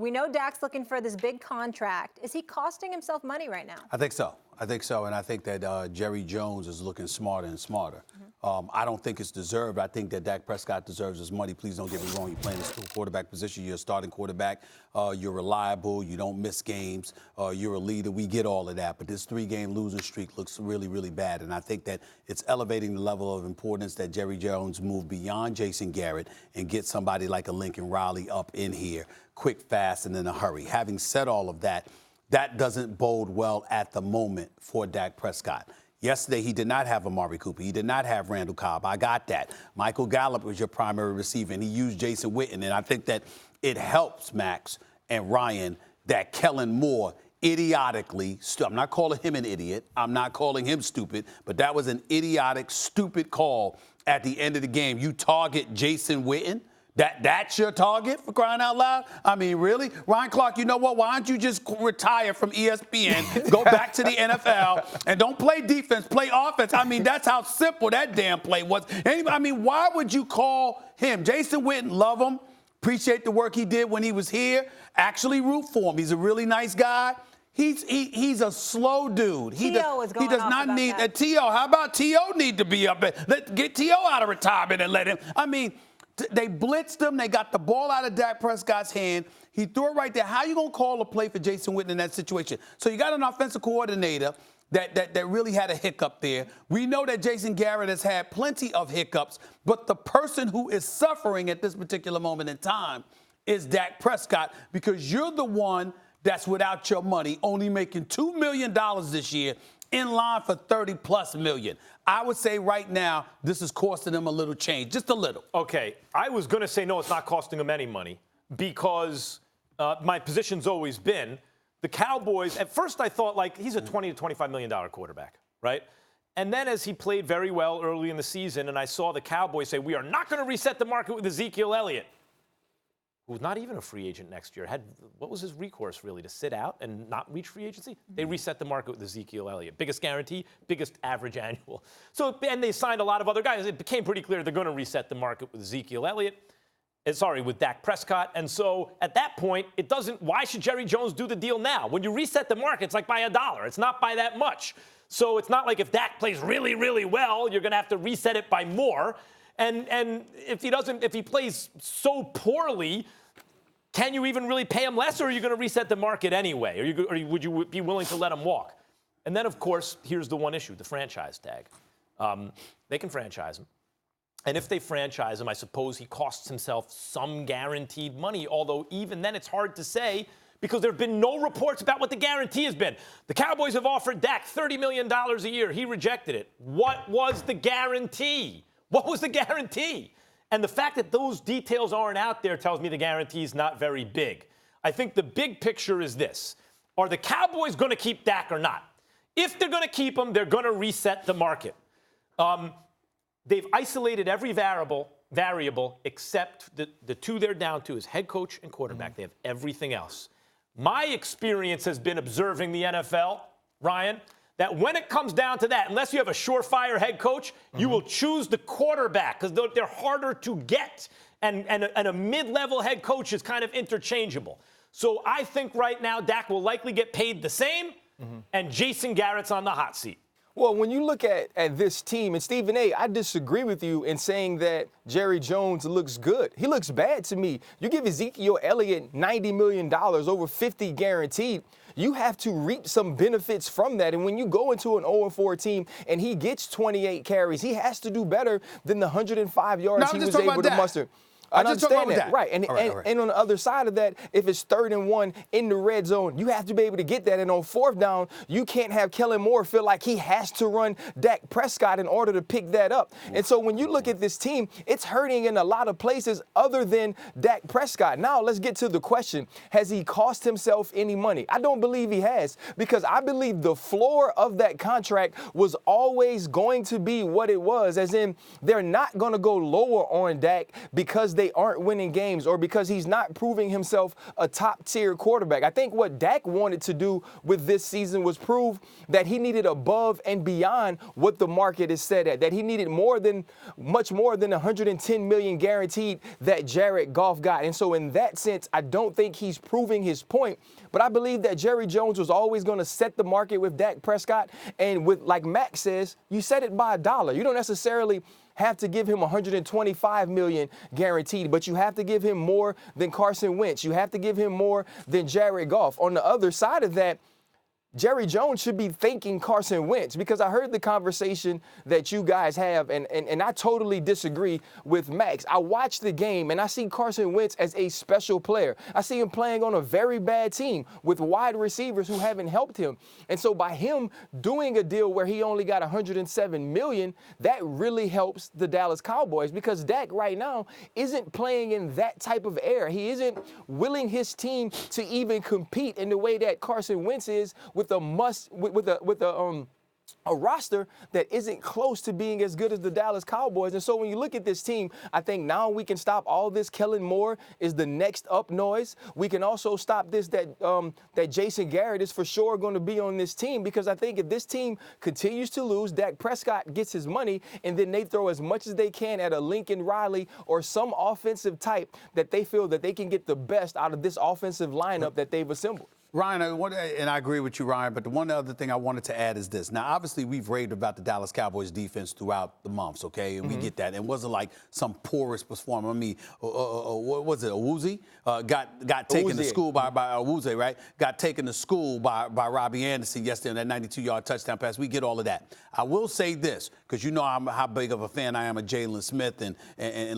We know Dak's looking for this big contract. Is he costing himself money right now? I think so. And I think that Jerry Jones is looking smarter and smarter. I don't think it's deserved. I think that Dak Prescott deserves his money. Please don't get me wrong. You're playing the quarterback position. You're a starting quarterback. You're reliable. You don't miss games. You're a leader. We get all of that. But this 3-game losing streak looks really, really bad. And I think that it's elevating the level of importance that Jerry Jones moved beyond Jason Garrett and get somebody like a Lincoln Riley up in here quick, fast, and in a hurry. Having said all of that, that doesn't bode well at the moment for Dak Prescott. Yesterday, he did not have Amari Cooper. He did not have Randall Cobb. I got that. Michael Gallup was your primary receiver, and he used Jason Witten. And I think that it helps Max and Ryan that Kellen Moore idiotically, I'm not calling him an idiot. I'm not calling him stupid, but that was an idiotic, stupid call at the end of the game. You target Jason Witten? That's your target, for crying out loud? I mean, really? Ryan Clark, you know what? Why don't you just retire from ESPN, go back to the NFL, and don't play defense, play offense? I mean, that's how simple that damn play was. I mean, why would you call him? Jason Witten, love him, appreciate the work he did when he was here, actually root for him. He's a really nice guy. He's a slow dude. He does not need a T.O. How about T.O. need to be up? Get T.O. out of retirement and let him. I mean, they blitzed him. They got the ball out of Dak Prescott's hand. He threw it right there. How you going to call a play for Jason Witten in that situation? So you got an offensive coordinator that really had a hiccup there. We know that Jason Garrett has had plenty of hiccups, but the person who is suffering at this particular moment in time is Dak Prescott, because you're the one that's without your money, only making $2 million this year, in line for $30+ million. I would say right now, this is costing them a little change, just a little. Okay, I was going to say no, it's not costing them any money, because my position's always been the Cowboys. At first, I thought, like, he's a $20 to $25 million quarterback, right? And then as he played very well early in the season, and I saw the Cowboys say, we are not going to reset the market with Ezekiel Elliott, who's not even a free agent next year. What was his recourse, really, to sit out and not reach free agency? They reset the market with Ezekiel Elliott. Biggest guarantee, biggest average annual. So, and they signed a lot of other guys. It became pretty clear they're going to reset the market with Ezekiel Elliott. With Dak Prescott. And so at that point, why should Jerry Jones do the deal now? When you reset the market, it's like by $1. It's not by that much. So it's not like if Dak plays really, really well, you're going to have to reset it by more. And if he plays so poorly, can you even really pay him less, or are you going to reset the market anyway? Or would you be willing to let him walk? And then, of course, here's the one issue, the franchise tag. They can franchise him. And if they franchise him, I suppose he costs himself some guaranteed money, although even then it's hard to say because there have been no reports about what the guarantee has been. The Cowboys have offered Dak $30 million a year. He rejected it. What was the guarantee? What was the guarantee? And the fact that those details aren't out there tells me the guarantee is not very big. I think the big picture is this. Are the Cowboys going to keep Dak or not? If they're going to keep him, they're going to reset the market. They've isolated every variable except the two they're down to is head coach and quarterback. They have everything else. My experience has been observing the NFL, Ryan, that when it comes down to that, unless you have a surefire head coach, you will choose the quarterback because they're harder to get. And a mid-level head coach is kind of interchangeable. So I think right now Dak will likely get paid the same, and Jason Garrett's on the hot seat. Well, when you look at this team, and Stephen A., I disagree with you in saying that Jerry Jones looks good. He looks bad to me. You give Ezekiel Elliott $90 million, over $50 guaranteed. You have to reap some benefits from that. And when you go into an 0-4 team and he gets 28 carries, he has to do better than the 105 yards he was able to muster. I understand that. Right. And on the other side of that, if it's 3rd and 1 in the red zone, you have to be able to get that. And on 4th down, you can't have Kellen Moore feel like he has to run Dak Prescott in order to pick that up. And so when you look at this team, it's hurting in a lot of places other than Dak Prescott. Now let's get to the question. Has he cost himself any money? I don't believe he has, because I believe the floor of that contract was always going to be what it was, as in they're not going to go lower on Dak because they aren't winning games or because he's not proving himself a top-tier quarterback. I think what Dak wanted to do with this season was prove that he needed above and beyond what the market is set at, that he needed much more than $110 million guaranteed that Jared Goff got. And so in that sense, I don't think he's proving his point. But I believe that Jerry Jones was always going to set the market with Dak Prescott. And with, like Max says, you set it by $1. You don't necessarily have to give him $125 million guaranteed, but you have to give him more than Carson Wentz. You have to give him more than Jared Goff. On the other side of that, Jerry Jones should be thanking Carson Wentz, because I heard the conversation that you guys have, and I totally disagree with Max. I watched the game, and I see Carson Wentz as a special player. I see him playing on a very bad team with wide receivers who haven't helped him. And so by him doing a deal where he only got $107 million, that really helps the Dallas Cowboys, because Dak right now isn't playing in that type of air. He isn't willing his team to even compete in the way that Carson Wentz is, with a roster that isn't close to being as good as the Dallas Cowboys. And so when you look at this team, I think now we can stop all this. Kellen Moore is the next up noise. We can also stop this, that Jason Garrett is for sure going to be on this team, because I think if this team continues to lose, Dak Prescott gets his money, and then they throw as much as they can at a Lincoln Riley or some offensive type that they feel that they can get the best out of this offensive lineup that they've assembled. Ryan, and I agree with you, Ryan, but the one other thing I wanted to add is this. Now, obviously, we've raved about the Dallas Cowboys defense throughout the months, okay? And we get that. It wasn't like some porous performance. I mean, what was it, Awuzie? Got taken to school by Awuzie, right? Got taken to school by Robbie Anderson yesterday on that 92-yard touchdown pass. We get all of that. I will say this, because you know how big of a fan I am of Jalen Smith and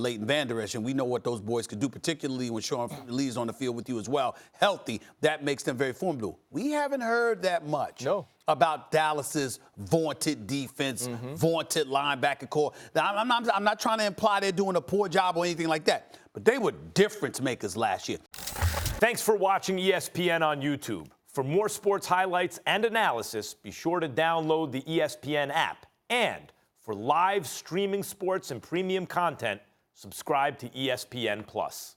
Leighton Vander Esch, and we know what those boys could do, particularly when Sean Lee's on the field with you as well. Healthy, that makes them very formidable. We haven't heard that much about Dallas's vaunted defense, vaunted linebacker core. Now, I'm not trying to imply they're doing a poor job or anything like that, but they were difference makers last year. Thanks for watching ESPN on YouTube. For more sports highlights and analysis, be sure to download the ESPN app. And for live streaming sports and premium content, subscribe to ESPN+.